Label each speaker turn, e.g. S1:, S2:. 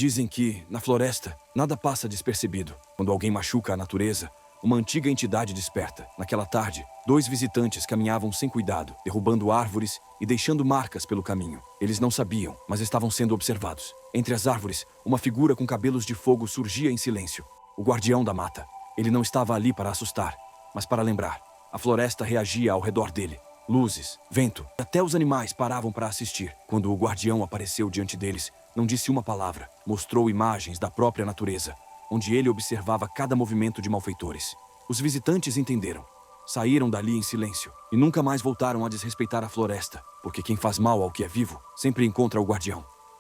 S1: Dizem que, na floresta, nada passa despercebido. Quando alguém machuca a natureza, uma antiga entidade desperta. Naquela tarde, 2 visitantes caminhavam sem cuidado, derrubando árvores e deixando marcas pelo caminho. Eles não sabiam, mas estavam sendo observados. Entre as árvores, uma figura com cabelos de fogo surgia em silêncio. O guardião da mata. Ele não estava ali para assustar, mas para lembrar. A floresta reagia ao redor dele. Luzes, vento, até os animais paravam para assistir. Quando o guardião apareceu diante deles, não disse uma palavra. Mostrou imagens da própria natureza, onde ele observava cada movimento de malfeitores. Os visitantes entenderam. Saíram dali em silêncio e nunca mais voltaram a desrespeitar a floresta, porque quem faz mal ao que é vivo sempre encontra o guardião.